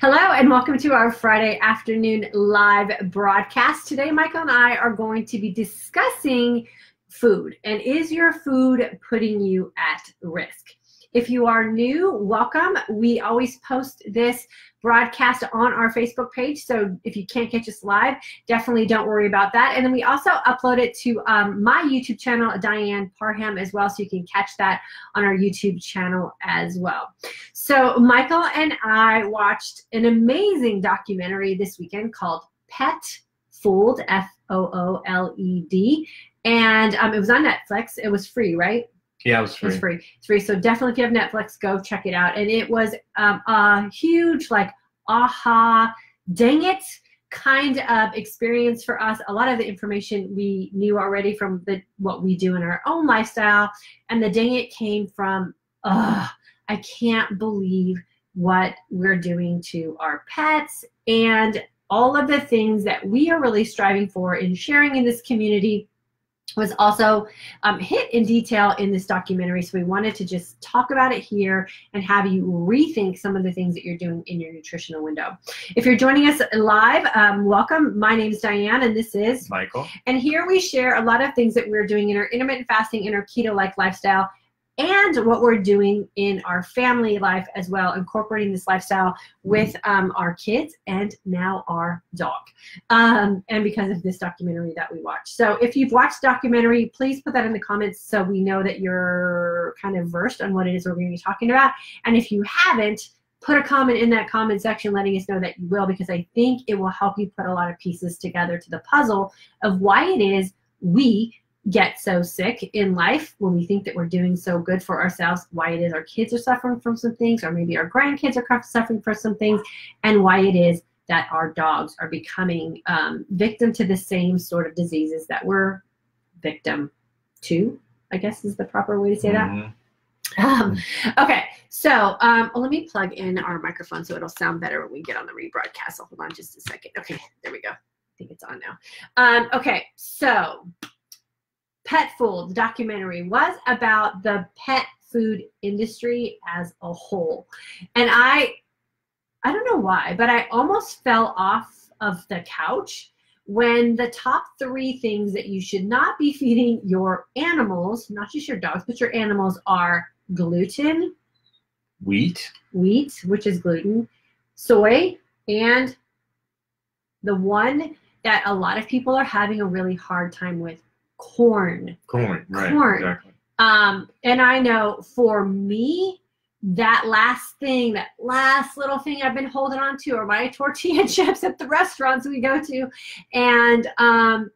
Hello and welcome to our Friday afternoon live broadcast. Today, Michael and I are going to be discussing food and is your food putting you at risk? If you are new, welcome. We always post this broadcast on our Facebook page, so if you can't catch us live, definitely don't worry about that. And then we also upload it to my YouTube channel, Ann Parham, as well, so you can catch that on our YouTube channel as well. So Michael and I watched an amazing documentary this weekend called Pet-Fooled, F-O-O-L-E-D, and it was on Netflix. It was free, right? Yeah, it was free. It's free. It's free. So definitely, if you have Netflix, go check it out. And it was a huge, like, aha, dang it kind of experience for us. A lot of the information we knew already from what we do in our own lifestyle, and the dang it came from, I can't believe what we're doing to our pets and all of the things that we are really striving for in sharing in this community was also hit in detail in this documentary. So we wanted to just talk about it here and have you rethink some of the things that you're doing in your nutritional window. If you're joining us live, welcome. My name is Diane and this is Michael. And here we share a lot of things that we're doing in our intermittent fasting and our keto-like lifestyle, and what we're doing in our family life as well, incorporating this lifestyle with our kids and now our dog, and because of this documentary that we watched. So if you've watched the documentary, please put that in the comments so we know that you're kind of versed on what it is we're going to be talking about. And if you haven't, put a comment in that comment section letting us know that you will, because I think it will help you put a lot of pieces together to the puzzle of why it is we get so sick in life when we think that we're doing so good for ourselves, why it is our kids are suffering from some things, or maybe our grandkids are suffering from some things, and why it is that our dogs are becoming victim to the same sort of diseases that we're victim to, I guess is the proper way to say that. Okay, so let me plug in our microphone so it'll sound better when we get on the rebroadcast. So hold on just a second. Okay, there we go. I think it's on now. Okay, so Pet-Fooled, the documentary, was about the pet food industry as a whole. And I don't know why, but I almost fell off of the couch when the top 3 things that you should not be feeding your animals, not just your dogs, but your animals, are gluten, wheat, which is gluten, soy, and the one that a lot of people are having a really hard time with, corn. Right, exactly. And I know for me, that last little thing I've been holding on to are my tortilla chips at the restaurants we go to, and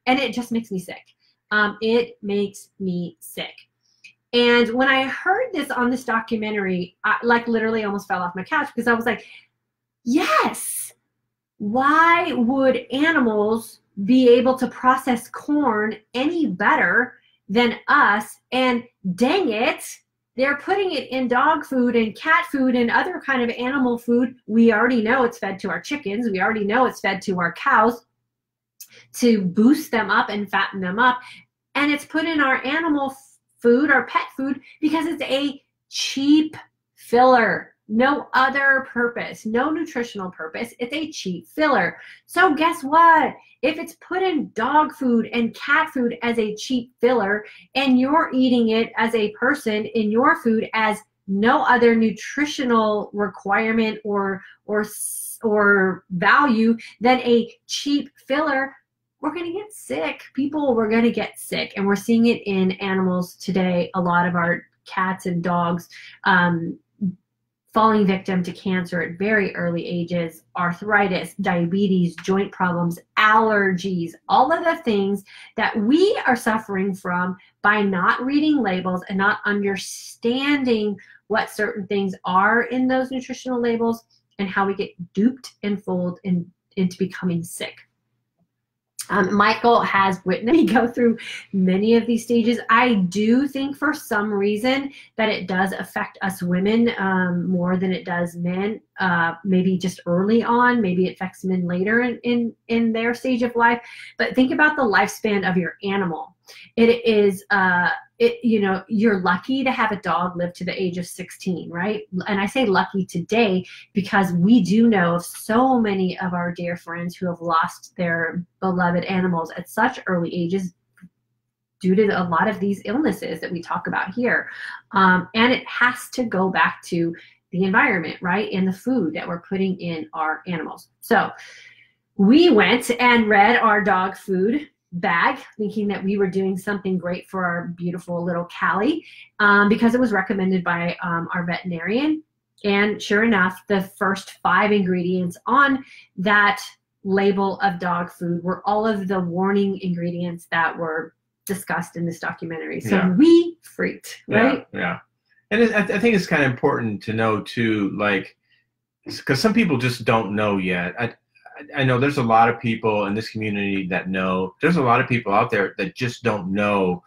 it just makes me sick. It makes me sick. And when I heard this on this documentary, I like literally almost fell off my couch, because I was like, yes, why would animals be able to process corn any better than us? And dang it, they're putting it in dog food and cat food and other kind of animal food. We already know it's fed to our chickens. We already know it's fed to our cows to boost them up and fatten them up. And it's put in our animal food, our pet food, because it's a cheap filler. No other purpose, no nutritional purpose. It's a cheap filler. So guess what? If it's put in dog food and cat food as a cheap filler, and you're eating it as a person in your food as no other nutritional requirement or value than a cheap filler, we're going to get sick. We're going to get sick. And we're seeing it in animals today. A lot of our cats and dogs falling victim to cancer at very early ages, arthritis, diabetes, joint problems, allergies, all of the things that we are suffering from by not reading labels and not understanding what certain things are in those nutritional labels, and how we get duped and fooled into becoming sick. Michael has witnessed me go through many of these stages. I do think for some reason that it does affect us women more than it does men. Maybe just early on, maybe it affects men later in their stage of life. But think about the lifespan of your animal. It you're lucky to have a dog live to the age of 16, right? And I say lucky today because we do know of so many of our dear friends who have lost their beloved animals at such early ages due to a lot of these illnesses that we talk about here. And it has to go back to the environment, right? And the food that we're putting in our animals. So we went and read our dog food bag, thinking that we were doing something great for our beautiful little Callie, because it was recommended by our veterinarian. And sure enough, the first 5 ingredients on that label of dog food were all of the warning ingredients that were discussed in this documentary. So we freaked, right? Yeah. And I think it's kind of important to know too, like, because some people just don't know yet. I know there's a lot of people in this community that know. There's a lot of people out there that just don't know,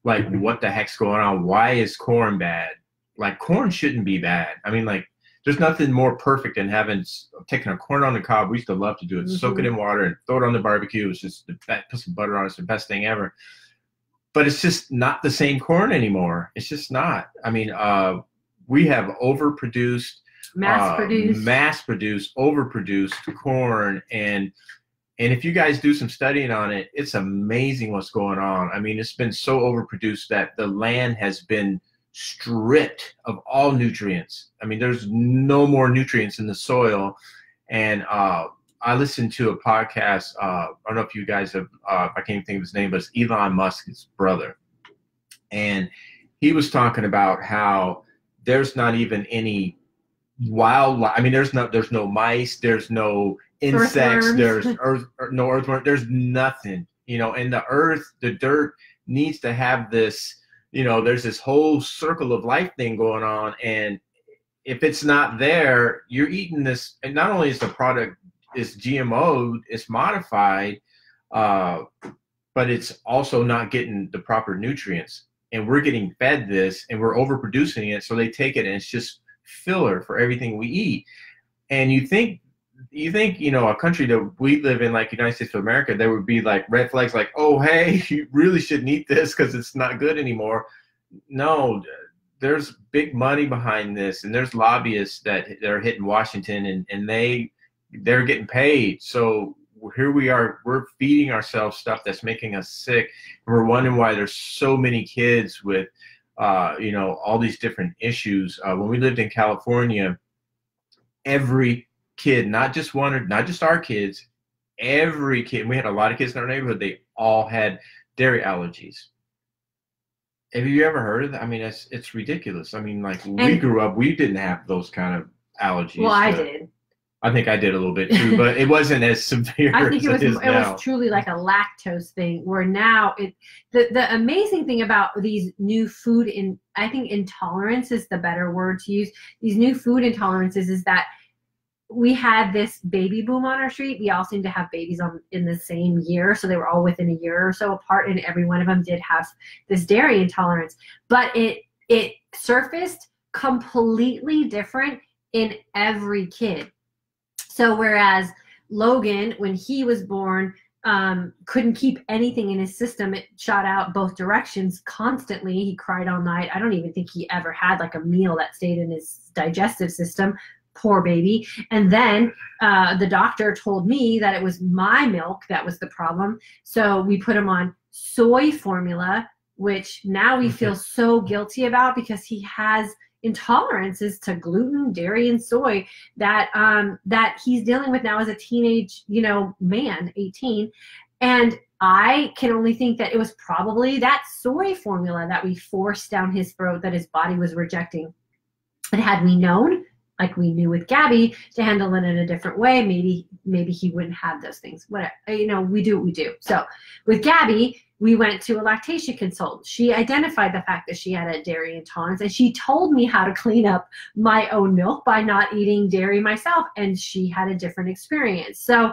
like, what the heck's going on. Why is corn bad? Like, corn shouldn't be bad. I mean, like, there's nothing more perfect than taking a corn on the cob. We used to love to do it. Soak it in water and throw it on the barbecue. It's just put some butter on it. It's the best thing ever. But it's just not the same corn anymore. It's just not. I mean, we have overproduced, mass-produced, overproduced corn, and if you guys do some studying on it, it's amazing what's going on. I mean, it's been so overproduced that the land has been stripped of all nutrients. I mean, there's no more nutrients in the soil. And I listened to a podcast. I don't know if you guys have, I can't even think of his name, but it's Elon Musk's brother. And he was talking about how there's not even any wildlife. I mean, there's no mice, there's no insects, Earthworms. No earthworms, there's nothing, and the dirt needs to have this, there's this whole circle of life thing going on. And if it's not there, you're eating this, and not only is the product is GMO'd, it's modified, but it's also not getting the proper nutrients. And we're getting fed this, and we're overproducing it, so they take it, and it's just filler for everything we eat. And you think, a country that we live in, like United States of America, there would be like red flags, like, oh, hey, you really shouldn't eat this because it's not good anymore. No, there's big money behind this, and there's lobbyists that are hitting Washington, and they're getting paid. So here we are, we're feeding ourselves stuff that's making us sick. And we're wondering why there's so many kids with, all these different issues. When we lived in California, every kid, not just our kids, every kid, we had a lot of kids in our neighborhood, they all had dairy allergies. Have you ever heard of that? I mean, it's ridiculous. I mean, like, when we grew up, we didn't have those kind of allergies. Well, I did. I think I did a little bit too, but it wasn't as severe. I think as it was truly like a lactose thing. Where now the amazing thing about these new food I think intolerance is the better word to use. These new food intolerances is that we had this baby boom on our street. We all seemed to have babies in the same year, so they were all within a year or so apart, and every one of them did have this dairy intolerance. But it surfaced completely different in every kid. So whereas Logan, when he was born, couldn't keep anything in his system, it shot out both directions constantly. He cried all night. I don't even think he ever had like a meal that stayed in his digestive system. Poor baby. And then the doctor told me that it was my milk that was the problem. So we put him on soy formula, which now we feel so guilty about because he has intolerances to gluten, dairy, and soy that he's dealing with now as a teenage, man, 18. And I can only think that it was probably that soy formula that we forced down his throat that his body was rejecting. And had we known, like we knew with Gabby, to handle it in a different way, maybe he wouldn't have those things. Whatever, we do what we do. So with Gabby, we went to a lactation consultant. She identified the fact that she had a dairy intolerance, and she told me how to clean up my own milk by not eating dairy myself, and she had a different experience. So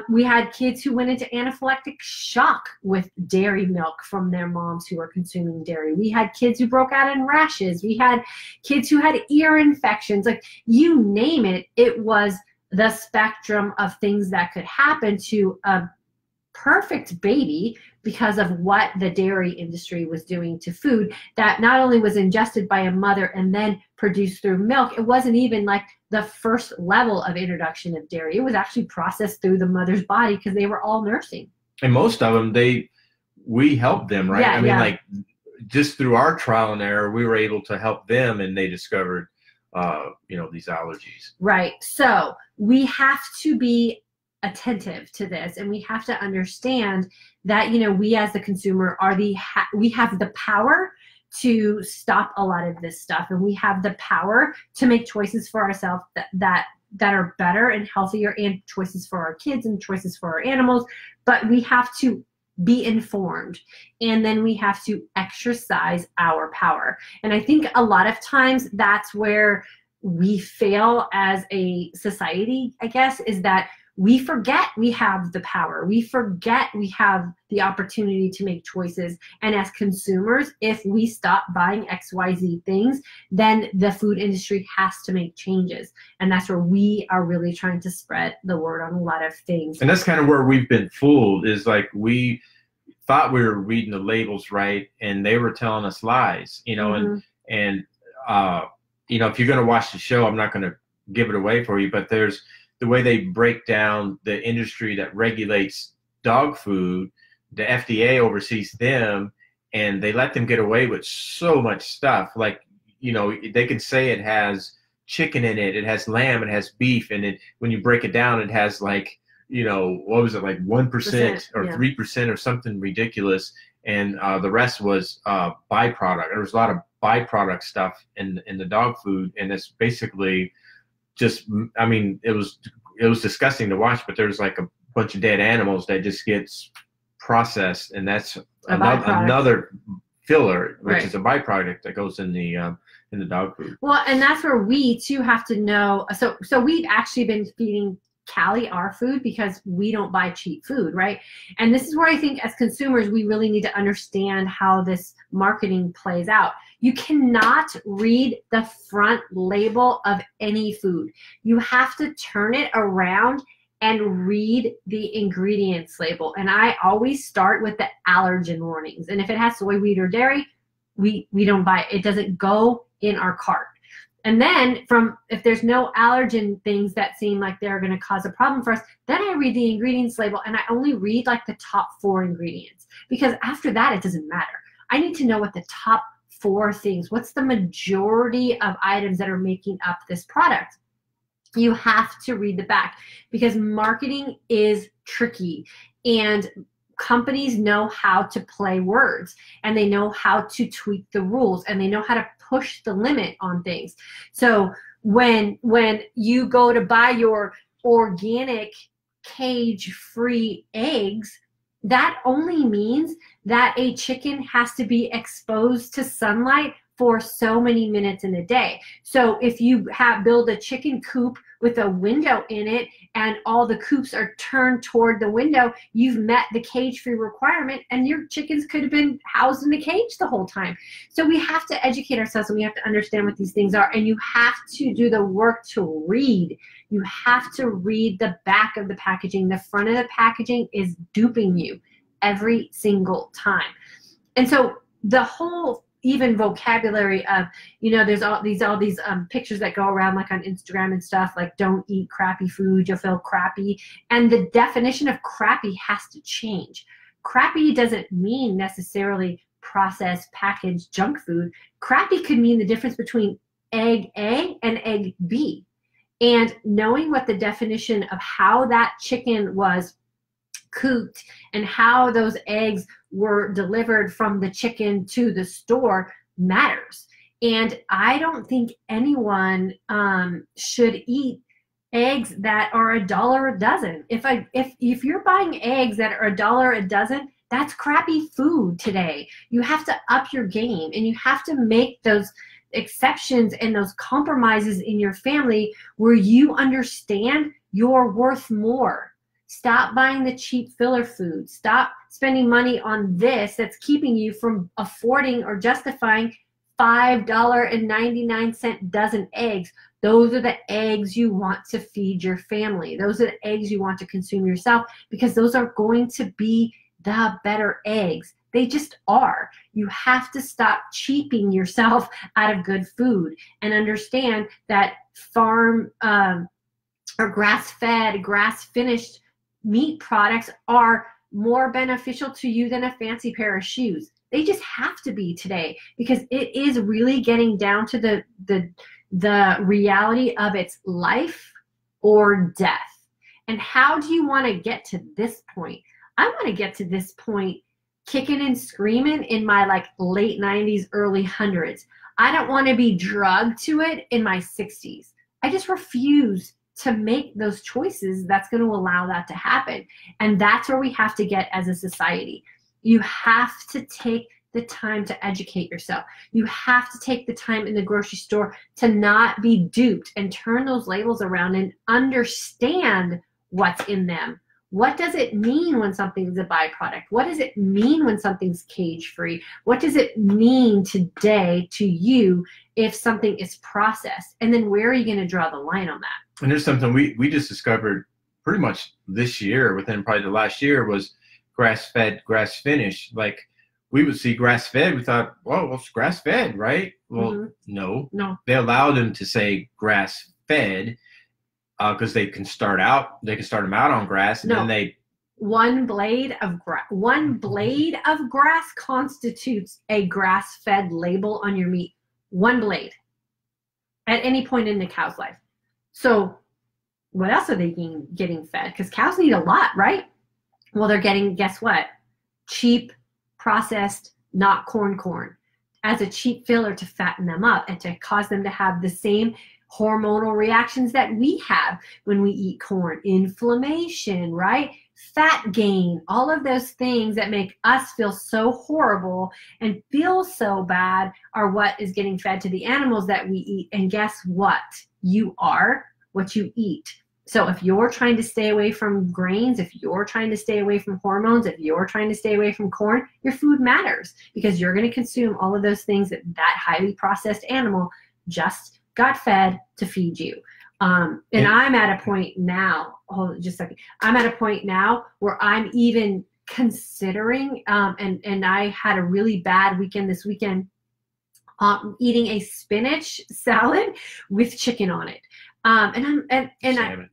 we had kids who went into anaphylactic shock with dairy milk from their moms who were consuming dairy. We had kids who broke out in rashes. We had kids who had ear infections. Like, you name it, it was the spectrum of things that could happen to a perfect baby because of what the dairy industry was doing to food that not only was ingested by a mother and then produced through milk. It wasn't even like the first level of introduction of dairy. It was actually processed through the mother's body because they were all nursing. And most of them, we helped them, right? Yeah, I mean, like just through our trial and error, we were able to help them, and they discovered, these allergies. Right. So we have to be attentive to this, and we have to understand that, we as the consumer we have the power to stop a lot of this stuff, and we have the power to make choices for ourselves that are better and healthier, and choices for our kids and choices for our animals. But we have to be informed, and then we have to exercise our power. And I think a lot of times that's where we fail as a society, I guess, is that we forget we have the power. We forget we have the opportunity to make choices. And as consumers, if we stop buying XYZ things, then the food industry has to make changes. And that's where we are really trying to spread the word on a lot of things. And that's kind of where we've been fooled, is like we thought we were reading the labels right, and they were telling us lies, and if you're going to watch the show, I'm not going to give it away for you, but there's the way they break down the industry that regulates dog food. The FDA oversees them, and they let them get away with so much stuff. Like, they can say it has chicken in it, it has lamb, it has beef, and when you break it down, it has like, what was it, like 1% or 3% or something ridiculous. And the rest was byproduct. There was a lot of byproduct stuff in the dog food, and it's basically just, it was disgusting to watch, but there's like a bunch of dead animals that just gets processed, and that's another filler, which is a byproduct that goes in the dog food. Well, and that's where we too have to know. So we've actually been feeding Callie our food because we don't buy cheap food, right? And this is where I think as consumers, we really need to understand how this marketing plays out. You cannot read the front label of any food. You have to turn it around and read the ingredients label. And I always start with the allergen warnings. And if it has soy, wheat, or dairy, we don't buy it. It doesn't go in our cart. And then if there's no allergen things that seem like they're going to cause a problem for us, then I read the ingredients label, and I only read like the top 4 ingredients, because after that, it doesn't matter. I need to know what the top 4 things, what's the majority of items that are making up this product. You have to read the back, because marketing is tricky, and companies know how to play words, and they know how to tweak the rules, and they know how to push the limit on things. So when you go to buy your organic cage-free eggs, that only means that a chicken has to be exposed to sunlight for so many minutes in a day. So if you build a chicken coop with a window in it and all the coops are turned toward the window, you've met the cage-free requirement, and your chickens could have been housed in a cage the whole time. So we have to educate ourselves, and we have to understand what these things are, and you have to do the work to read. You have to read the back of the packaging. The front of the packaging is duping you every single time. And so the whole even vocabulary of, there's all these pictures that go around like on Instagram and stuff, like don't eat crappy food, you'll feel crappy. And the definition of crappy has to change. Crappy doesn't mean necessarily processed, packaged junk food. Crappy could mean the difference between egg A and egg B. And knowing what the definition of how that chicken was cooked and how those eggs were delivered from the chicken to the store matters. And I don't think anyone should eat eggs that are $1 a dozen. If you're buying eggs that are $1 a dozen, that's crappy food today. You have to up your game, and you have to make those exceptions and those compromises in your family where you understand you're worth more. Stop buying the cheap filler food. Stop spending money on this that's keeping you from affording or justifying $5.99 dozen eggs. Those are the eggs you want to feed your family. Those are the eggs you want to consume yourself, because those are going to be the better eggs. They just are. You have to stop cheaping yourself out of good food and understand that farm or grass-fed, grass-finished meat products are more beneficial to you than a fancy pair of shoes. They just have to be today, because it is really getting down to the reality of its life or death. And how do you want to get to this point? I want to get to this point kicking and screaming in my like late 90s, early 100s. I don't want to be drugged to it in my 60s. I just refuse to make those choices that's going to allow that to happen. And that's where we have to get as a society. You have to take the time to educate yourself. You have to take the time in the grocery store to not be duped and turn those labels around and understand what's in them. What does it mean when something's a byproduct? What does it mean when something's cage-free? What does it mean today to you if something is processed? And then where are you going to draw the line on that? And there's something we just discovered pretty much this year, within probably the last year, was grass-fed, grass-finished. Like, we would see grass-fed, we thought, well, it's grass-fed, right? Well, no. They allowed them to say grass-fed because they can start them out on grass, and then they... One blade of grass constitutes a grass-fed label on your meat. One blade at any point in the cow's life. So what else are they getting fed? Because cows need a lot, right? Well, they're getting, guess what? Cheap, processed, not corn as a cheap filler to fatten them up and to cause them to have the same hormonal reactions that we have when we eat corn. Inflammation, right? Fat gain, all of those things that make us feel so horrible and feel so bad are what is getting fed to the animals that we eat. And guess what? You are what you eat. So if you're trying to stay away from grains, if you're trying to stay away from hormones, if you're trying to stay away from corn, your food matters, because you're going to consume all of those things that highly processed animal just got fed to feed you. And I'm at a point now, hold on just a second. I'm at a point now where I'm even considering, and I had a really bad weekend this weekend, eating a spinach salad with chicken on it. Salmon.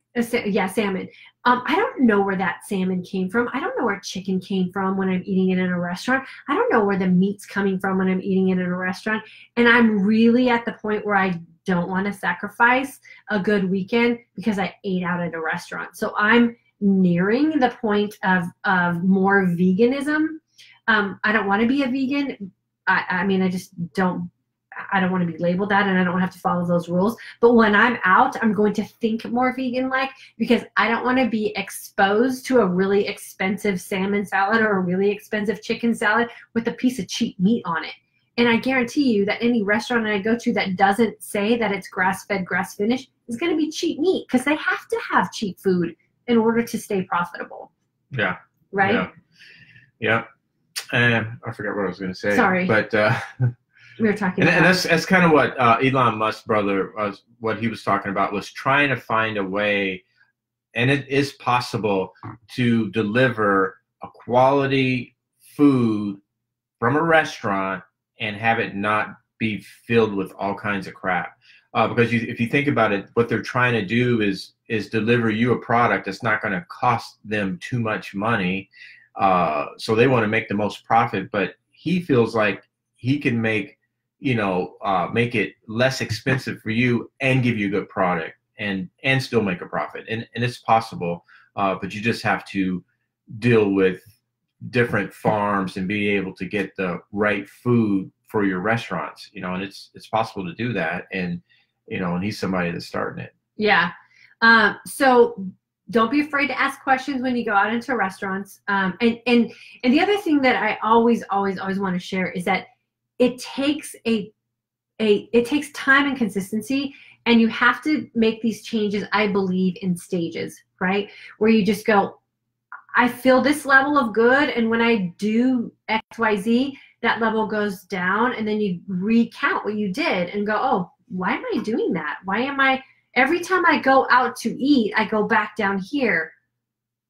Salmon. I don't know where that salmon came from. I don't know where chicken came from when I'm eating it in a restaurant. I don't know where the meat's coming from when I'm eating it in a restaurant. And I'm really at the point where I don't want to sacrifice a good weekend because I ate out at a restaurant. So I'm nearing the point of more veganism. I don't want to be a vegan. I mean, I don't want to be labeled that, and I don't have to follow those rules. But when I'm out, I'm going to think more vegan-like, because I don't want to be exposed to a really expensive salmon salad or a really expensive chicken salad with a piece of cheap meat on it. And I guarantee you that any restaurant I go to that doesn't say that it's grass-fed, grass-finished is going to be cheap meat, because they have to have cheap food in order to stay profitable. Yeah. Right? Yeah. I forgot what I was going to say. Sorry. But... we were talking about. And that's kind of what Elon Musk's brother what he was talking about, was trying to find a way, and it is possible, to deliver a quality food from a restaurant and have it not be filled with all kinds of crap. Because if you think about it, what they're trying to do is deliver you a product that's not going to cost them too much money. So they want to make the most profit, but he feels like he can make it less expensive for you and give you a good product and still make a profit. And it's possible, but you just have to deal with different farms and be able to get the right food for your restaurants, and it's possible to do that. And, and he's somebody that's starting it. Yeah. So don't be afraid to ask questions when you go out into restaurants. And the other thing that I always want to share is that it takes it takes time and consistency, and you have to make these changes, I believe, in stages, right? Where you just go, I feel this level of good, and when I do X, Y, Z, that level goes down, and then you recount what you did and go, oh, why am I doing that? Why am I, every time I go out to eat, I go back down here.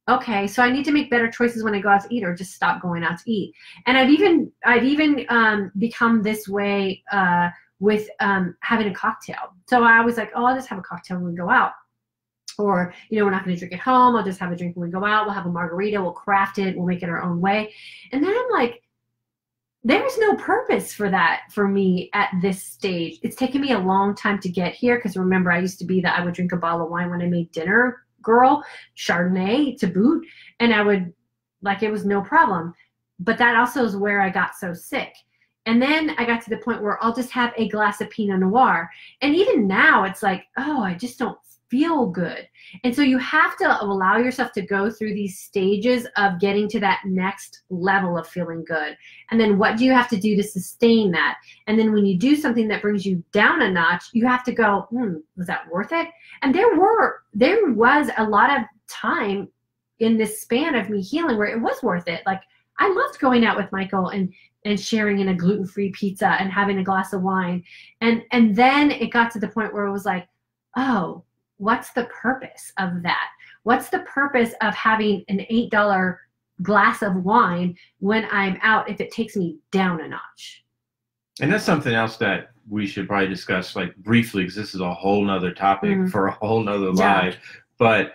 Okay, so I need to make better choices when I go out to eat, or just stop going out to eat. And I've even become this way with having a cocktail. So I was like, oh, I'll just have a cocktail when we go out. Or, we're not going to drink at home. I'll just have a drink when we go out. We'll have a margarita. We'll craft it. We'll make it our own way. And then I'm like, there's no purpose for that for me at this stage. It's taken me a long time to get here, because remember, I used to be that I would drink a bottle of wine when I made dinner girl, Chardonnay to boot, and I would, like, it was no problem. But that also is where I got so sick. And then I got to the point where I'll just have a glass of Pinot Noir. And even now it's like, oh, I just don't feel good. And so you have to allow yourself to go through these stages of getting to that next level of feeling good. And then what do you have to do to sustain that? And then when you do something that brings you down a notch, you have to go, was that worth it? And there was a lot of time in this span of me healing where it was worth it. Like, I loved going out with Michael and sharing in a gluten-free pizza and having a glass of wine. And then it got to the point where it was like, oh, what's the purpose of that? What's the purpose of having an $8 glass of wine when I'm out if it takes me down a notch? And that's something else that we should probably discuss, like, briefly, because this is a whole nother topic for a whole nother live. But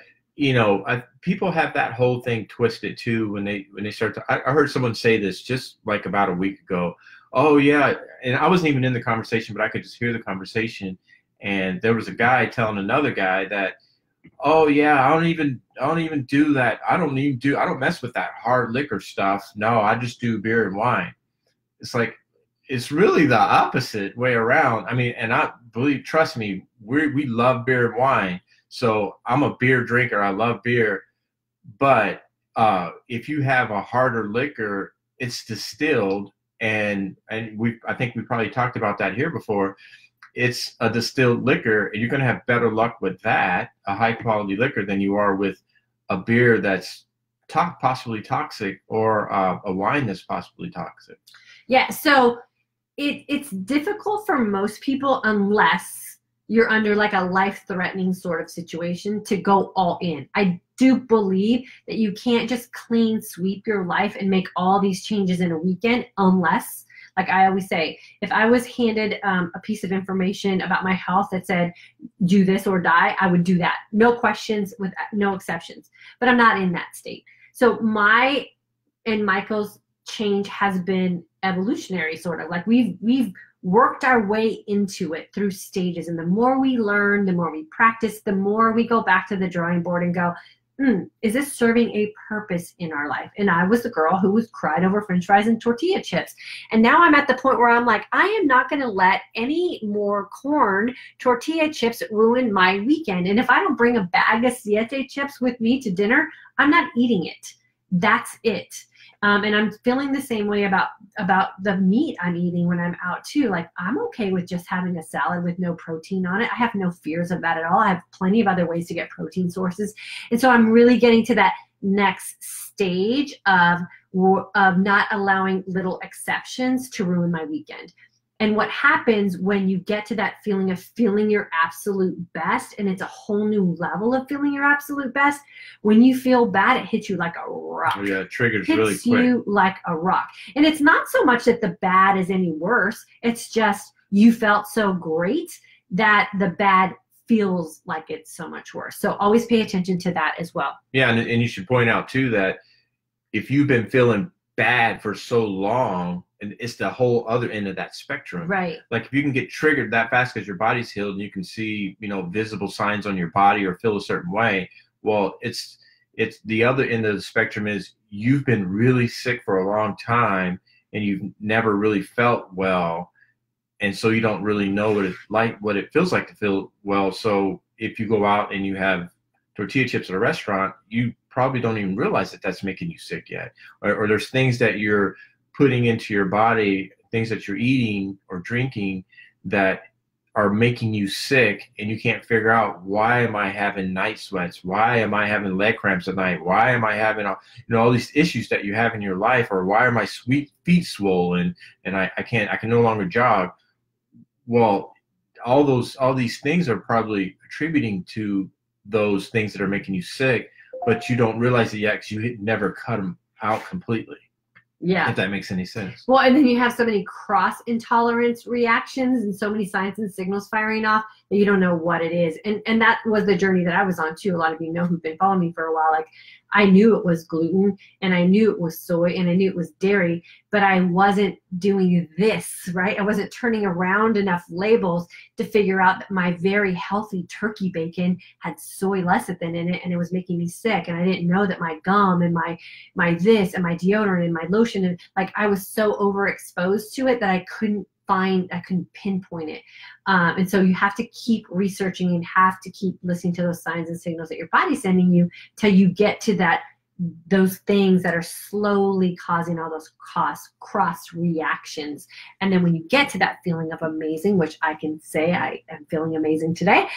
people have that whole thing twisted too when they start to. I heard someone say this just like about a week ago. Oh yeah, and I wasn't even in the conversation, but I could just hear the conversation. And there was a guy telling another guy that, oh yeah, I don't even do that. I don't mess with that hard liquor stuff. No, I just do beer and wine. It's like, it's really the opposite way around. I mean, and I believe, trust me, we love beer and wine. So I'm a beer drinker. I love beer. But if you have a harder liquor, it's distilled, and I think we probably talked about that here before. It's a distilled liquor, and you're going to have better luck with that, a high quality liquor, than you are with a beer that's possibly toxic, or a wine that's possibly toxic. Yeah, so it's difficult for most people, unless you're under like a life-threatening sort of situation, to go all in. I do believe that you can't just clean sweep your life and make all these changes in a weekend, unless, like I always say, if I was handed a piece of information about my health that said, do this or die, I would do that. No questions, with no exceptions. But I'm not in that state. So my and Michael's change has been evolutionary, sort of. Like, we've worked our way into it through stages. And the more we learn, the more we practice, the more we go back to the drawing board and go, is this serving a purpose in our life? And I was the girl who was cried over French fries and tortilla chips. And now I'm at the point where I'm like, I am not going to let any more corn tortilla chips ruin my weekend. And if I don't bring a bag of siete chips with me to dinner, I'm not eating it. That's it. And I'm feeling the same way about the meat I'm eating when I'm out too. Like, I'm okay with just having a salad with no protein on it. I have no fears of that at all. I have plenty of other ways to get protein sources. And so I'm really getting to that next stage of not allowing little exceptions to ruin my weekend. And what happens when you get to that feeling of feeling your absolute best, and it's a whole new level of feeling your absolute best, when you feel bad, it hits you like a rock. Oh yeah, it triggers really quick. Hits you like a rock. And it's not so much that the bad is any worse. It's just you felt so great that the bad feels like it's so much worse. So always pay attention to that as well. Yeah, and you should point out too that if you've been feeling bad for so long, and it's the whole other end of that spectrum. Right. Like, if you can get triggered that fast because your body's healed and you can see, visible signs on your body or feel a certain way, well, it's the other end of the spectrum is you've been really sick for a long time and you've never really felt well. And so you don't really know what it feels like to feel well. So if you go out and you have tortilla chips at a restaurant, you probably don't even realize that that's making you sick yet. Or there's things that you're putting into your body, things that you're eating or drinking that are making you sick, and you can't figure out, why am I having night sweats? Why am I having leg cramps at night? Why am I having all these issues that you have in your life? Or why are my feet swollen and I can no longer jog? Well, all these things are probably attributing to those things that are making you sick, but you don't realize it yet because you never cut them out completely. Yeah. If that makes any sense. Well, and then you have so many cross intolerance reactions and so many signs and signals firing off that you don't know what it is. And that was the journey that I was on too. A lot of you know who've been following me for a while. Like, I knew it was gluten and I knew it was soy and I knew it was dairy, but I wasn't doing this, right? I wasn't turning around enough labels to figure out that my very healthy turkey bacon had soy lecithin in it and it was making me sick. And I didn't know that my gum and my this and my deodorant and my lotion, and like I was so overexposed to it that I couldn't pinpoint it. And so you have to keep researching and have to keep listening to those signs and signals that your body's sending you till you get to those things that are slowly causing all those cross reactions. And then when you get to that feeling of amazing, which I can say I am feeling amazing today,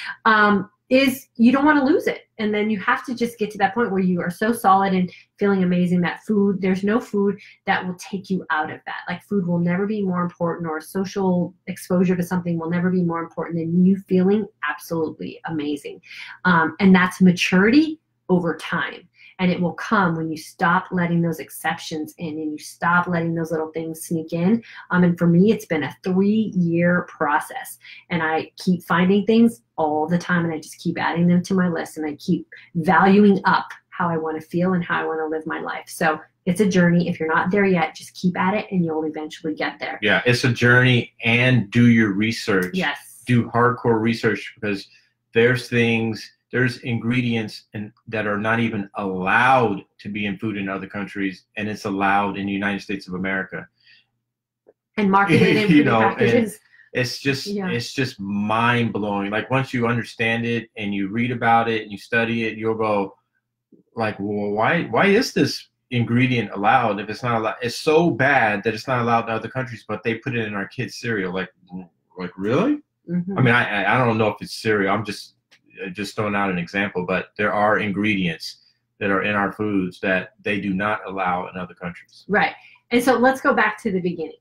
is you don't want to lose it. And then you have to just get to that point where you are so solid and feeling amazing that there's no food that will take you out of that. Like, food will never be more important, or social exposure to something will never be more important than you feeling absolutely amazing. And that's maturity over time. And it will come when you stop letting those exceptions in and you stop letting those little things sneak in. And for me, it's been a 3-year process. And I keep finding things all the time, and I just keep adding them to my list, and I keep valuing up how I want to feel and how I want to live my life. So it's a journey. If you're not there yet, just keep at it and you'll eventually get there. Yeah, it's a journey, and do your research. Yes. Do hardcore research, because there's ingredients that are not even allowed to be in food in other countries, and it's allowed in the United States of America. And marketed in food packages. It's just mind blowing. Like, once you understand it and you read about it and you study it, you'll go like, well, why is this ingredient allowed if it's not allowed? It's so bad that it's not allowed in other countries, but they put it in our kids' cereal. Like really? Mm-hmm. I mean, I don't know if it's cereal. I'm just throwing out an example, but there are ingredients that are in our foods that they do not allow in other countries. Right. And so let's go back to the beginning.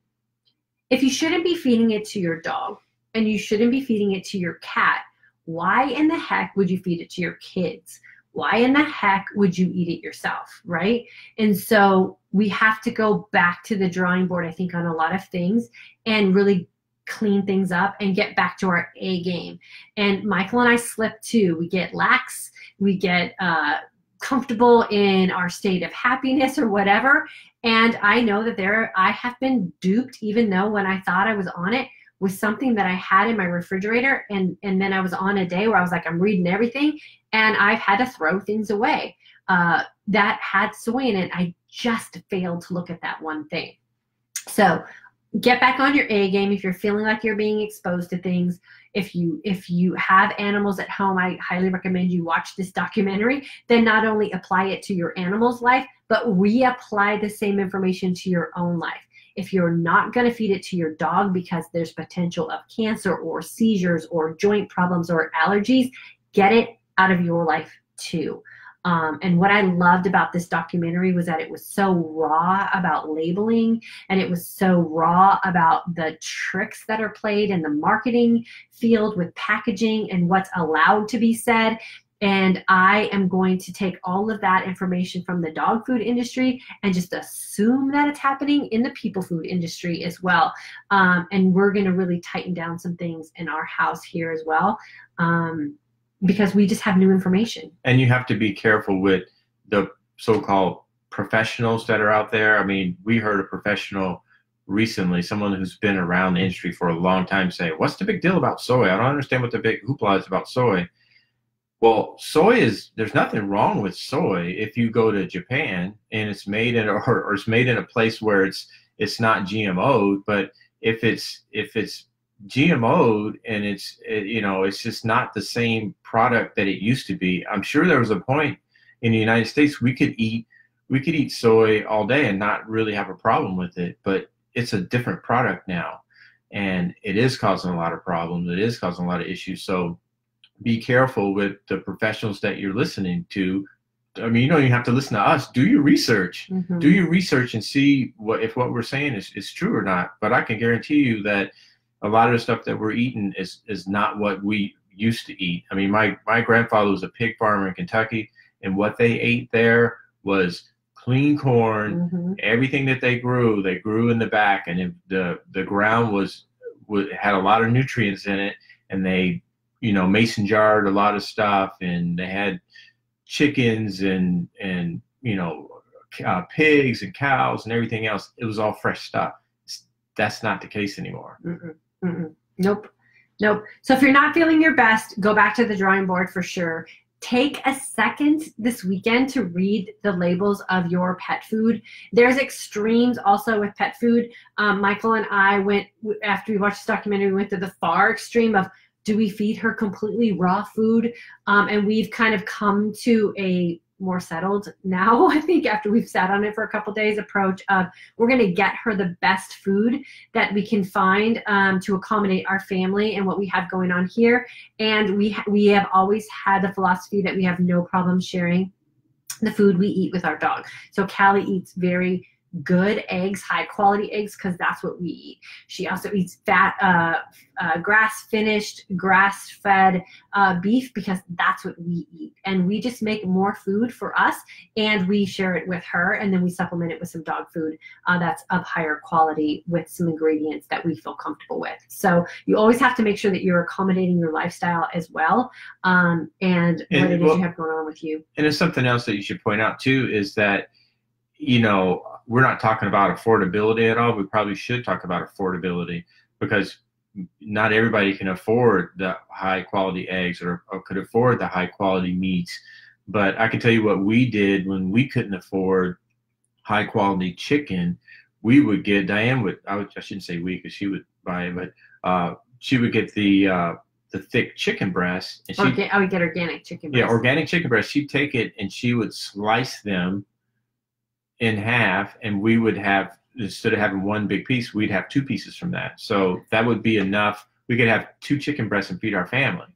If you shouldn't be feeding it to your dog and you shouldn't be feeding it to your cat, why in the heck would you feed it to your kids? Why in the heck would you eat it yourself, right? And so we have to go back to the drawing board, I think, on a lot of things, and really clean things up and get back to our A game. And Michael and I slip too. We get lax, we get comfortable in our state of happiness or whatever. And I know that I have been duped, even though when I thought I was on it, with something that I had in my refrigerator, and then I was on a day where I was like, I'm reading everything, and I've had to throw things away that had soy in it. I just failed to look at that one thing. So get back on your A game if you're feeling like you're being exposed to things. If you have animals at home, I highly recommend you watch this documentary. Then not only apply it to your animal's life, but reapply the same information to your own life. If you're not going to feed it to your dog because there's potential of cancer or seizures or joint problems or allergies, get it out of your life too. And what I loved about this documentary was that it was so raw about labeling, and it was so raw about the tricks that are played in the marketing field with packaging and what's allowed to be said. And I am going to take all of that information from the dog food industry and just assume that it's happening in the people food industry as well. And we're going to really tighten down some things in our house here as well. Because we just have new information. And you have to be careful with the so-called professionals that are out there. I mean, we heard a professional recently, someone who's been around the industry for a long time, say, what's the big deal about soy? I don't understand what the big hoopla is about soy. Well, there's nothing wrong with soy if you go to Japan and it's made in or it's made in a place where it's not GMO'd, but if it's GMO'd and it's just not the same product that it used to be. I'm sure there was a point in the United States we could eat soy all day and not really have a problem with it, but it's a different product now, and it is causing a lot of problems. It is causing a lot of issues. So be careful with the professionals that you're listening to. I mean, you have to listen to us. Do your research. Mm-hmm. Do your research and see if what we're saying is true or not. But I can guarantee you that a lot of the stuff that we're eating is not what we used to eat. I mean, my grandfather was a pig farmer in Kentucky, and what they ate there was clean corn. Everything that they grew in the back, and the ground had a lot of nutrients in it, and they, you know, mason jarred a lot of stuff, and they had chickens and you know, pigs and cows and everything else. It was all fresh stuff. That's not the case anymore. Nope. So if you're not feeling your best, go back to the drawing board for sure. Take a second this weekend to read the labels of your pet food. There's extremes also with pet food. Michael and I went, after we watched this documentary, we went to the far extreme of, do we feed her completely raw food? And we've kind of come to a more settled now, I think, after we've sat on it for a couple days, approach of, we're going to get her the best food that we can find to accommodate our family and what we have going on here. And we have always had the philosophy that we have no problem sharing the food we eat with our dog. So Callie eats very good eggs, high quality eggs, because that's what we eat. She also eats fat, grass finished, grass fed beef, because that's what we eat. And we just make more food for us, and we share it with her, and then we supplement it with some dog food that's of higher quality with some ingredients that we feel comfortable with. So you always have to make sure that you're accommodating your lifestyle as well, and what it is you have going on with you. And there's something else that you should point out too, is that, you know, we're not talking about affordability at all. We probably should talk about affordability, because not everybody can afford the high quality eggs or could afford the high quality meats. But I can tell you what we did when we couldn't afford high quality chicken. We would get, Diane would, I shouldn't say we, because she would buy it, but she would get the thick chicken breast. And I would get organic chicken breast. Yeah, organic chicken breast. She'd take it and she would slice them in half, and we would have, instead of having one big piece, we'd have two pieces from that. So that would be enough. We could have 2 chicken breasts and feed our family,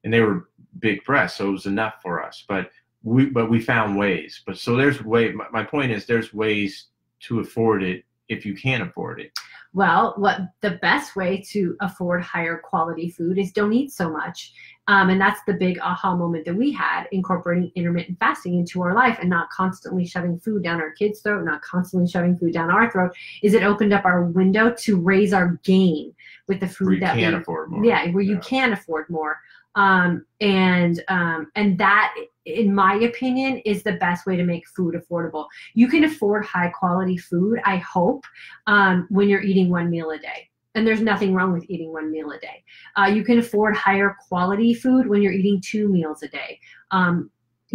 and they were big breasts, so it was enough for us. But we found ways. But so there's my point is, there's ways to afford it if you can afford it. Well, the best way to afford higher quality food is don't eat so much. And that's the big aha moment that we had, incorporating intermittent fasting into our life and not constantly shoving food down our kids' throat, not constantly shoving food down our throat, is it opened up our window to raise our game with the food that we can afford more. Yeah, where you can afford more. And that, in my opinion, is the best way to make food affordable. You can afford high quality food, I hope, when you're eating 1 meal a day. And there's nothing wrong with eating 1 meal a day. You can afford higher quality food when you're eating 2 meals a day.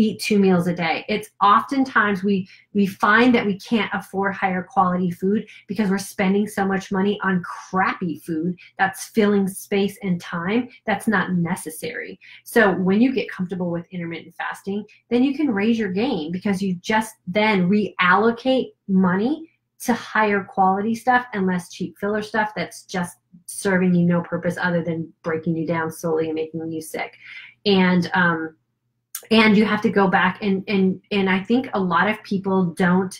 Eat 2 meals a day. It's oftentimes we find that we can't afford higher quality food because we're spending so much money on crappy food that's filling space and time that's not necessary. So when you get comfortable with intermittent fasting, then you can raise your game, because you just then reallocate money to higher quality stuff and less cheap filler stuff that's just serving you no purpose other than breaking you down slowly and making you sick. And you have to go back and I think a lot of people don't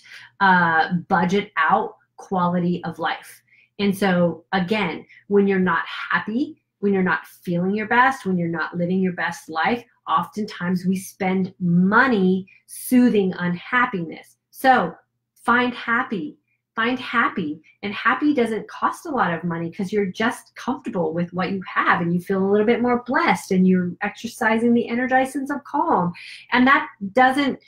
budget out quality of life. And so again, when you're not happy, when you're not feeling your best, when you're not living your best life, oftentimes we spend money soothing unhappiness. So find happy, and happy doesn't cost a lot of money, because you're just comfortable with what you have and you feel a little bit more blessed, and you're exercising the energized sense of calm. And that doesn't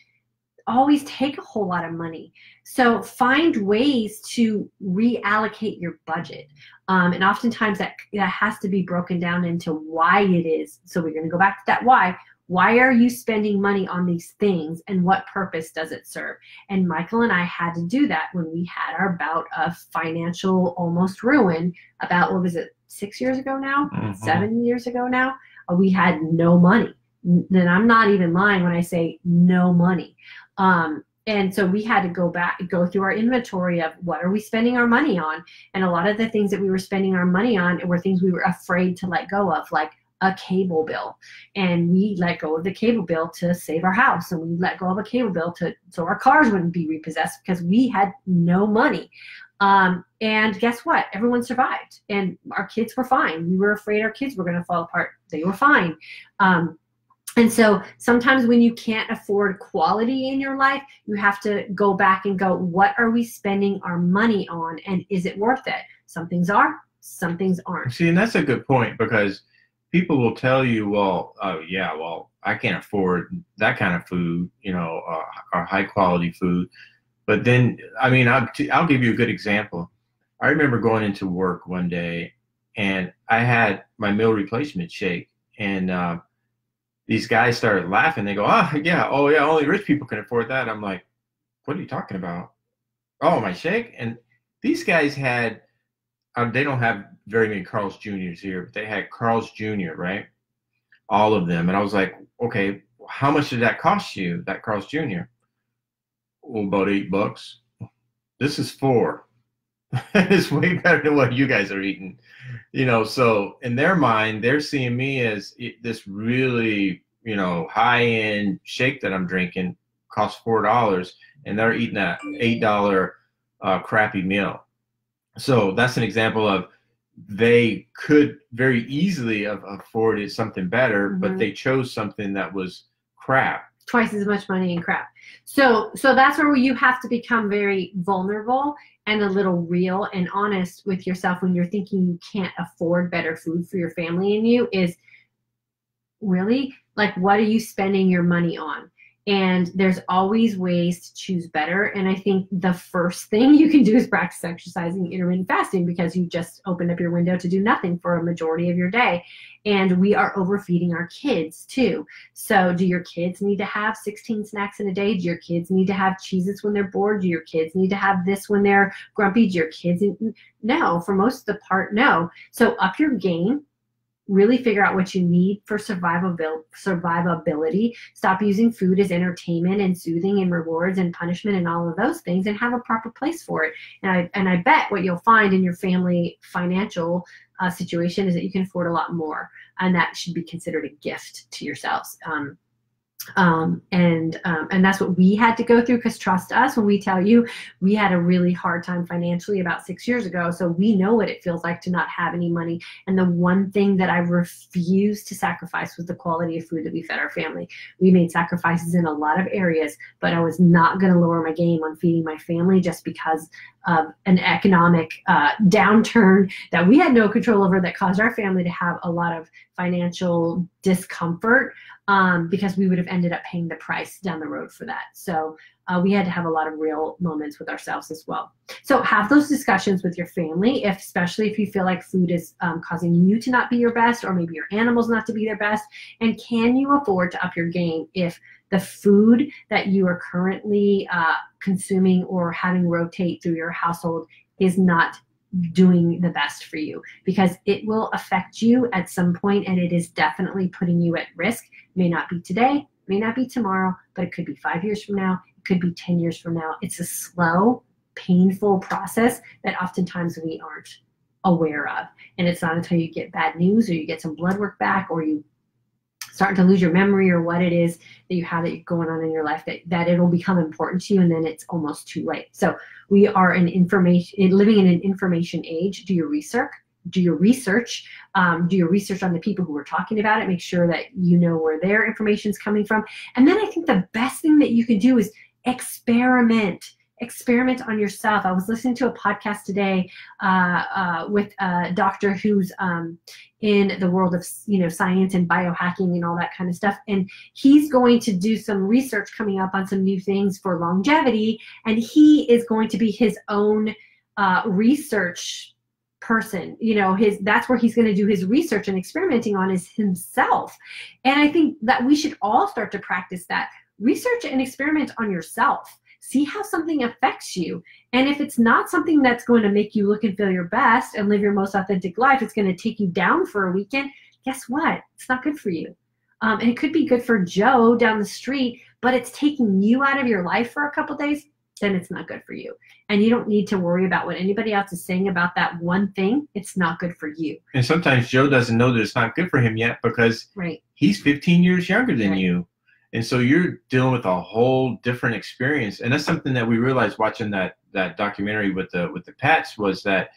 always take a whole lot of money. So find ways to reallocate your budget. And oftentimes that has to be broken down into why it is. So we're going to go back to that why. Why are you spending money on these things, and what purpose does it serve? And Michael and I had to do that when we had our bout of financial almost ruin about, what was it, 6 years ago now? 7 years ago now? We had no money. And I'm not even lying when I say no money. And so we had to go through our inventory of what are we spending our money on? And a lot of the things that we were spending our money on were things we were afraid to let go of, like a cable bill. And we let go of the cable bill to save our house, and we let go of a cable bill so our cars wouldn't be repossessed, because we had no money. And guess what? Everyone survived, and our kids were fine. We were afraid our kids were going to fall apart. They were fine. And so sometimes when you can't afford quality in your life, you have to go back and go, what are we spending our money on? And is it worth it? Some things are, some things aren't. See, and that's a good point, because people will tell you, well, yeah, well, I can't afford that kind of food, you know, or high quality food. But then, I mean, I'll give you a good example. I remember going into work one day, and I had my meal replacement shake, and these guys started laughing. They go, oh yeah, only rich people can afford that. I'm like, what are you talking about? Oh, my shake? And these guys had, they don't have very many Carl's Jr.'s here, but they had Carl's Jr., right? All of them. And I was like, okay, how much did that cost you, that Carl's Jr.? Well, about $8. This is $4. It's way better than what you guys are eating, you know. So in their mind, they're seeing me as this really, you know, high-end shake that I'm drinking costs $4, and they're eating that $8 crappy meal. So that's an example of, they could very easily have afforded something better, but they chose something that was crap. Twice as much money in crap. So that's where you have to become very vulnerable and a little real and honest with yourself when you're thinking you can't afford better food for your family and you. Is really, like, what are you spending your money on? And there's always ways to choose better. And I think the first thing you can do is practice exercising, intermittent fasting, because you just opened up your window to do nothing for a majority of your day. And we are overfeeding our kids too. So do your kids need to have 16 snacks in a day? Do your kids need to have Cheez-Its when they're bored? Do your kids need to have this when they're grumpy? Do your kids? No, for most of the part, no. So up your game. Really figure out what you need for survivability. Stop using food as entertainment and soothing and rewards and punishment and all of those things, and have a proper place for it. And I bet what you'll find in your family financial situation is that you can afford a lot more, and that should be considered a gift to yourselves. And that's what we had to go through, because trust us when we tell you, we had a really hard time financially about 6 years ago. So we know what it feels like to not have any money. And the one thing that I refused to sacrifice was the quality of food that we fed our family. We made sacrifices in a lot of areas, but I was not going to lower my game on feeding my family just because of an economic downturn that we had no control over, that caused our family to have a lot of financial discomfort, because we would have ended up paying the price down the road for that. So we had to have a lot of real moments with ourselves as well. So have those discussions with your family, especially if you feel like food is causing you to not be your best, or maybe your animals not to be their best. And can you afford to up your game if the food that you are currently consuming or having rotate through your household is not doing the best for you? Because it will affect you at some point, and it is definitely putting you at risk. May not be today, may not be tomorrow, but it could be 5 years from now, it could be 10 years from now. It's a slow, painful process that oftentimes we aren't aware of. And it's not until you get bad news, or you get some blood work back, or you start to lose your memory, or what it is that you have that going on in your life, that it'll become important to you, and then it's almost too late. So we are living in an information age. Do your research. Do your research on the people who are talking about it. Make sure that you know where their information is coming from. And then I think the best thing that you can do is experiment on yourself. I was listening to a podcast today with a doctor who's in the world of science and biohacking and all that kind of stuff, and he's going to do some research coming up on some new things for longevity, and he is going to be his own research person. That's where he's going to do his research and experimenting on is himself. And I think that we should all start to practice that. Research and experiment on yourself. See how something affects you. And if it's not something that's going to make you look and feel your best and live your most authentic life, it's going to take you down for a weekend, guess what? It's not good for you. And it could be good for Joe down the street, but it's taking you out of your life for a couple days, then it's not good for you. And you don't need to worry about what anybody else is saying about that one thing. It's not good for you. And sometimes Joe doesn't know that it's not good for him yet, because he's 15 years younger than you. And so you're dealing with a whole different experience. And that's something that we realized watching that documentary with the pets, was that,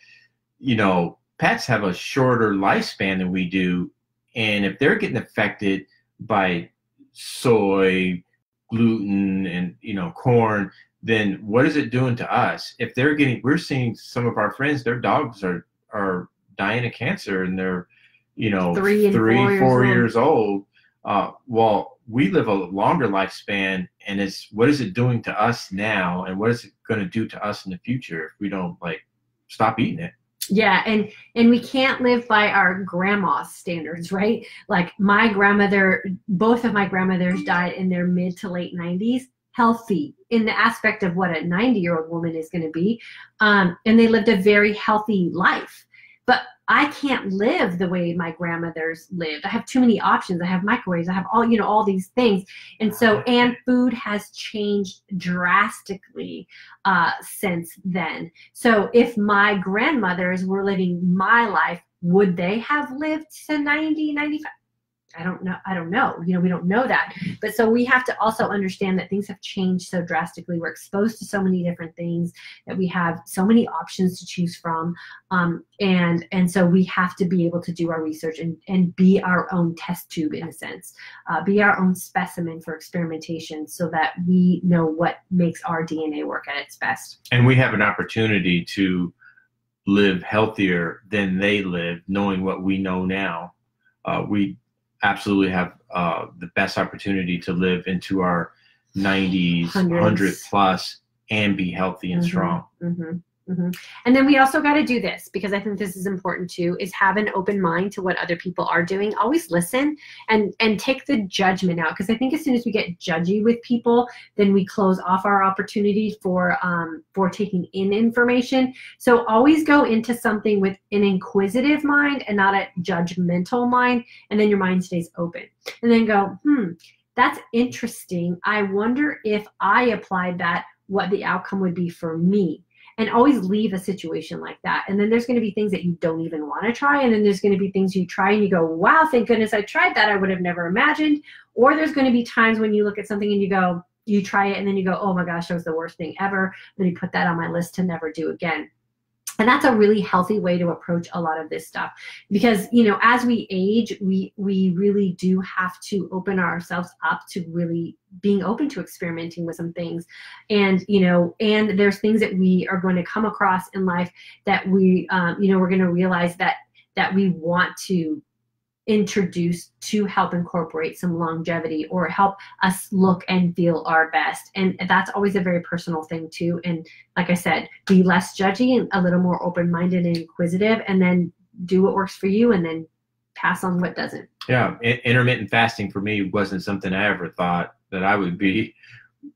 you know, pets have a shorter lifespan than we do. And if they're getting affected by soy, gluten, and, you know, corn, then what is it doing to us? If they're getting, we're seeing some of our friends, their dogs are dying of cancer, and they're, you know, 3 and 4 years old. Well, we live a longer lifespan, and what is it doing to us now, and what is it going to do to us in the future if we don't like stop eating it? Yeah, and we can't live by our grandma's standards, right? Like my grandmother, both of my grandmothers died in their mid to late 90s, healthy in the aspect of what a 90-year-old woman is going to be, and they lived a very healthy life. But I can't live the way my grandmothers lived. I have too many options. I have microwaves. I have all these things. And so, and food has changed drastically since then. So if my grandmothers were living my life, would they have lived to 90, 95? I don't know. You know, we don't know that. But so we have to also understand that things have changed so drastically. We're exposed to so many different things, that we have so many options to choose from. And so we have to be able to do our research and be our own test tube, in a sense, be our own specimen for experimentation, so that we know what makes our DNA work at its best. And we have an opportunity to live healthier than they live, knowing what we know now. We absolutely have the best opportunity to live into our 90s, 100 plus, and be healthy and strong. And then we also got to do this, because I think this is important too, is have an open mind to what other people are doing. Always listen and take the judgment out, because I think as soon as we get judgy with people, then we close off our opportunity for taking in information. So always go into something with an inquisitive mind and not a judgmental mind, and then your mind stays open. And then go, that's interesting. I wonder if I applied that, what the outcome would be for me. And always leave a situation like that. And then there's going to be things that you don't even want to try. And then there's going to be things you try and you go, wow, thank goodness I tried that. I would have never imagined. Or there's going to be times when you look at something and you go, you try it and then you go, oh my gosh, that was the worst thing ever. Then you put that on my list to never do again. And that's a really healthy way to approach a lot of this stuff, because, you know, as we age, we really do have to open ourselves up to really being open to experimenting with some things. And, you know, and there's things that we are going to come across in life that we, you know, we're going to realize that we want to introduce to help incorporate some longevity or help us look and feel our best. And that's always a very personal thing too. And like I said, be less judgy and a little more open-minded and inquisitive, and then do what works for you, and then pass on what doesn't. Yeah, intermittent fasting for me wasn't something I ever thought that I would be,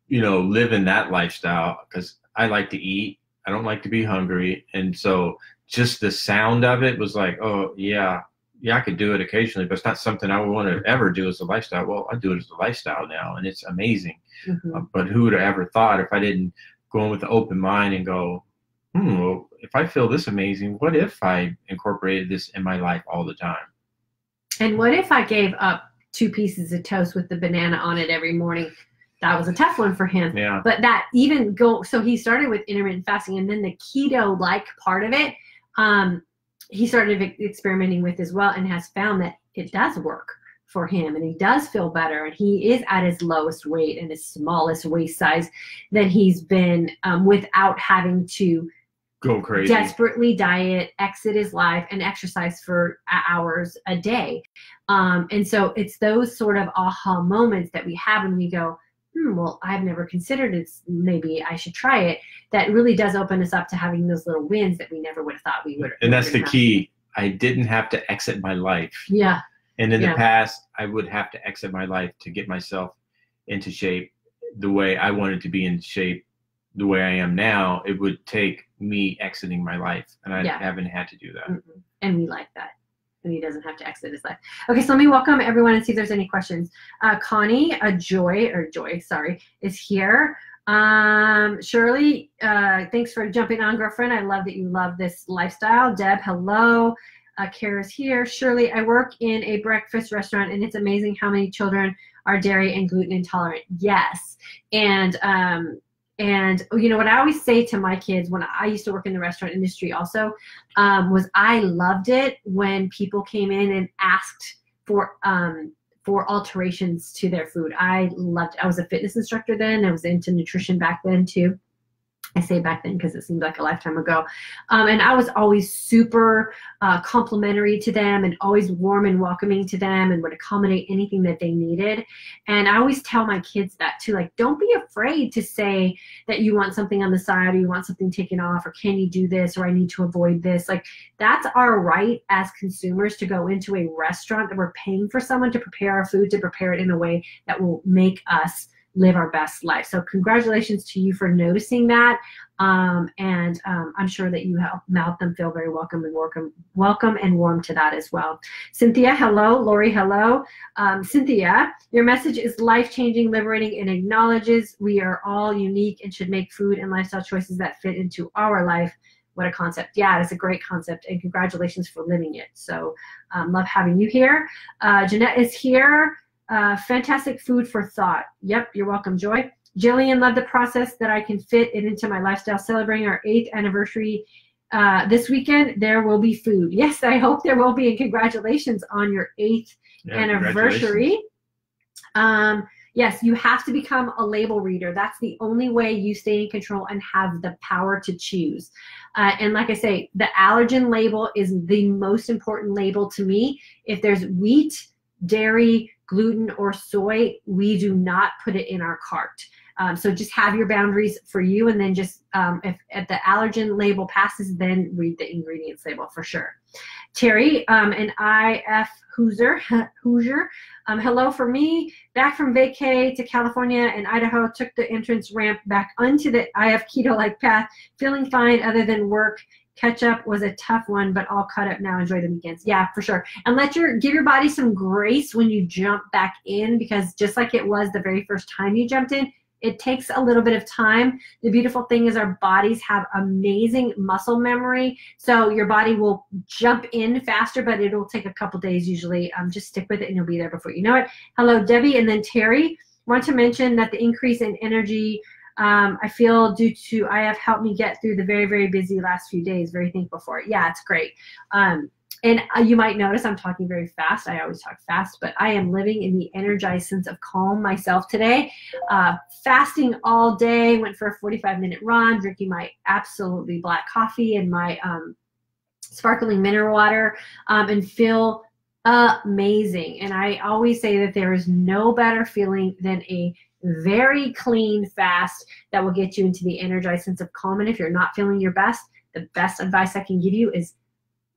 you know, living that lifestyle, because I like to eat. I don't like to be hungry. And so just the sound of it was like, oh yeah, I could do it occasionally, but it's not something I would want to ever do as a lifestyle. Well, I do it as a lifestyle now, and it's amazing. But who would have ever thought, if I didn't go in with an open mind and go, well, if I feel this amazing, what if I incorporated this in my life all the time? And what if I gave up 2 pieces of toast with the banana on it every morning? That was a tough one for him. Yeah. But so he started with intermittent fasting, and then the keto-like part of it, he started experimenting with as well, and has found that it does work for him, and he does feel better, and he is at his lowest weight and his smallest waist size that he's been, without having to go crazy, desperately diet, exit his life, and exercise for hours a day. And so it's those sort of aha moments that we have when we go, well, I've never considered it. Maybe I should try it. That really does open us up to having those little wins that we never would have thought we would. And that's the key. I didn't have to exit my life. Yeah. And in the past, I would have to exit my life to get myself into shape the way I wanted to be in shape. The way I am now, it would take me exiting my life, and I haven't had to do that. And we like that. And he doesn't have to exit his life. Okay, so let me welcome everyone and see if there's any questions. Connie, Joy, is here. Shirley, thanks for jumping on, girlfriend. I love that you love this lifestyle. Deb, hello. Kara's here. Shirley, I work in a breakfast restaurant, and it's amazing how many children are dairy and gluten intolerant. Yes. And you know what I always say to my kids when I used to work in the restaurant industry also, was I loved it when people came in and asked for alterations to their food. I loved it. I was a fitness instructor then. I was into nutrition back then too. I say back then because it seemed like a lifetime ago. And I was always super complimentary to them and always warm and welcoming to them and would accommodate anything that they needed. And I always tell my kids that too, like, don't be afraid to say that you want something on the side or you want something taken off or can you do this or I need to avoid this. Like, that's our right as consumers to go into a restaurant that we're paying for someone to prepare our food, to prepare it in a way that will make us live our best life. So congratulations to you for noticing that. I'm sure that you helped them feel very welcome and warm to that as well. Cynthia, hello. Lori, hello. Cynthia, your message is life-changing, liberating, and acknowledges we are all unique and should make food and lifestyle choices that fit into our life. What a concept. Yeah, it's a great concept, and congratulations for living it. So love having you here. Jeanette is here. Fantastic food for thought. Yep, you're welcome, Joy. Jillian, love the process that I can fit it into my lifestyle. Celebrating our 8th anniversary this weekend. There will be food. Yes, I hope there will be, and congratulations on your 8th anniversary. Yes, you have to become a label reader. That's the only way you stay in control and have the power to choose. And like I say, the allergen label is the most important label to me. If there's wheat, dairy, gluten, or soy, we do not put it in our cart. So just have your boundaries for you, and then just if the allergen label passes, then read the ingredients label for sure. Terry, and IF Hoosier, hello for me. Back from vacay to California and Idaho, took the entrance ramp back onto the IF Keto-Like path, feeling fine other than work. Catch up was a tough one, but all caught up now. Enjoy the weekends. Yeah, for sure. And give your body some grace when you jump back in, because just like it was the very first time you jumped in, it takes a little bit of time. The beautiful thing is our bodies have amazing muscle memory. So your body will jump in faster, but it'll take a couple days usually. Just stick with it and you'll be there before you know it. Hello, Debbie. And then Terry, want to mention that the increase in energy I feel due to IF helped me get through the very, very busy last few days. Very thankful for it. Yeah, it's great. And you might notice I'm talking very fast. I always talk fast, but I am living in the energized sense of calm myself today. Fasting all day, went for a 45-minute run, drinking my absolutely black coffee and my sparkling mineral water, and feel amazing. And I always say that there is no better feeling than a very clean fast that will get you into the energized sense of calm. And if you're not feeling your best, the best advice I can give you is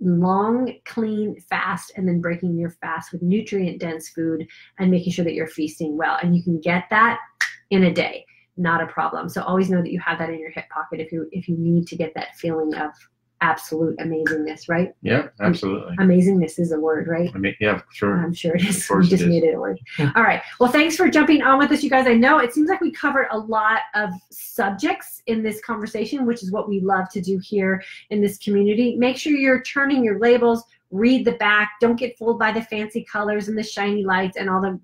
long, clean fast, and then breaking your fast with nutrient-dense food and making sure that you're feasting well. And you can get that in a day, not a problem. So always know that you have that in your hip pocket if you need to get that feeling of absolute amazingness, right? Yeah, absolutely. Amazingness is a word, right? I mean, yeah, sure. I'm sure it is. We just made it a word. All right. Well, thanks for jumping on with us, you guys. I know it seems like we covered a lot of subjects in this conversation, which is what we love to do here in this community. Make sure you're turning your labels, read the back. Don't get fooled by the fancy colors and the shiny lights and all the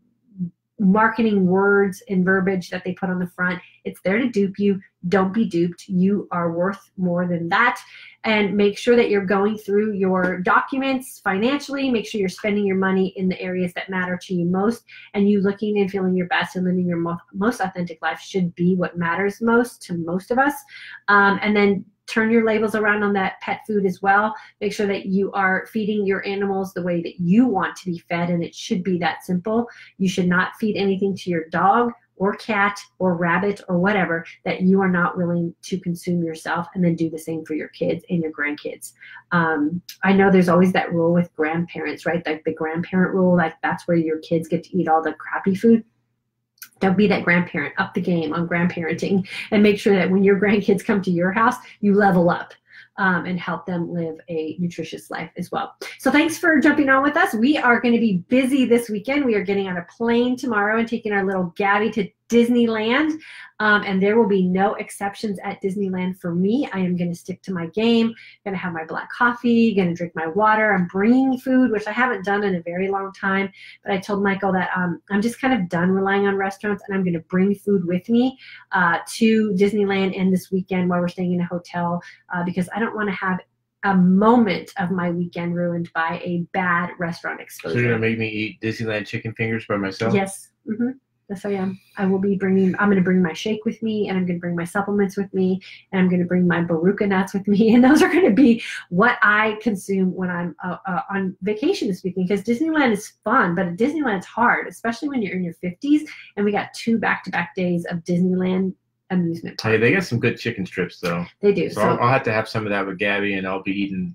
marketing words and verbiage that they put on the front. It's there to dupe you. Don't be duped. You are worth more than that. And make sure that you're going through your documents financially. Make sure you're spending your money in the areas that matter to you most. And you looking and feeling your best and living your most authentic life should be what matters most to most of us. And then turn your labels around on that pet food as well. Make sure that you are feeding your animals the way that you want to be fed, and it should be that simple. You should not feed anything to your dog or cat or rabbit or whatever that you are not willing to consume yourself, and then do the same for your kids and your grandkids. I know there's always that rule with grandparents, right? Like the grandparent rule, like that's where your kids get to eat all the crappy food. Don't be that grandparent. Up the game on grandparenting, and make sure that when your grandkids come to your house, you level up and help them live a nutritious life as well. So thanks for jumping on with us. We are going to be busy this weekend. We are getting on a plane tomorrow and taking our little Gabby to Disneyland, and there will be no exceptions at Disneyland for me. I am going to stick to my game, going to have my black coffee, going to drink my water. I'm bringing food, which I haven't done in a very long time, but I told Michael that I'm just kind of done relying on restaurants, and I'm going to bring food with me to Disneyland and this weekend while we're staying in a hotel, because I don't want to have a moment of my weekend ruined by a bad restaurant exposure. So you're going to make me eat Disneyland chicken fingers by myself? Yes. Mm-hmm. Yes, I am. I'm going to bring my shake with me, and I'm going to bring my supplements with me, and I'm going to bring my Baruka nuts with me, and those are going to be what I consume when I'm on vacation this weekend, because Disneyland is fun, but Disneyland's hard, especially when you're in your 50s, and we got 2 back-to-back days of Disneyland amusement park. Hey, they got some good chicken strips, though. They do. So I'll have to have some of that with Gabby, and I'll be eating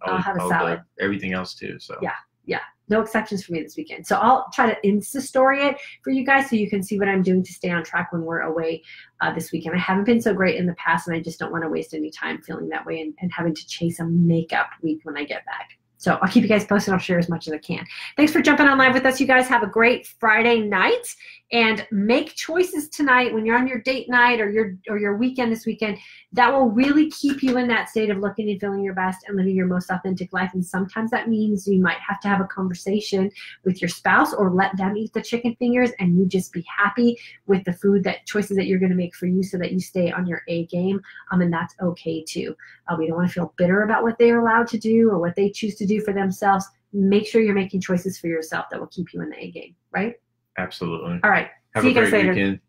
everything else, too. So Yeah. No exceptions for me this weekend. So I'll try to Insta story it for you guys so you can see what I'm doing to stay on track when we're away this weekend. I haven't been so great in the past, and I just don't want to waste any time feeling that way and having to chase a makeup week when I get back. So I'll keep you guys posted. I'll share as much as I can. Thanks for jumping on live with us. You guys have a great Friday night, and make choices tonight when you're on your date night or your weekend this weekend that will really keep you in that state of looking and feeling your best and living your most authentic life. And sometimes that means you might have to have a conversation with your spouse or let them eat the chicken fingers, and you just be happy with the choices that you're going to make for you so that you stay on your A game. And that's okay too. We don't want to feel bitter about what they're allowed to do or what they choose to do for themselves. Make sure you're making choices for yourself that will keep you in the A game, right? Absolutely. All right. Have See you a guys great later. weekend.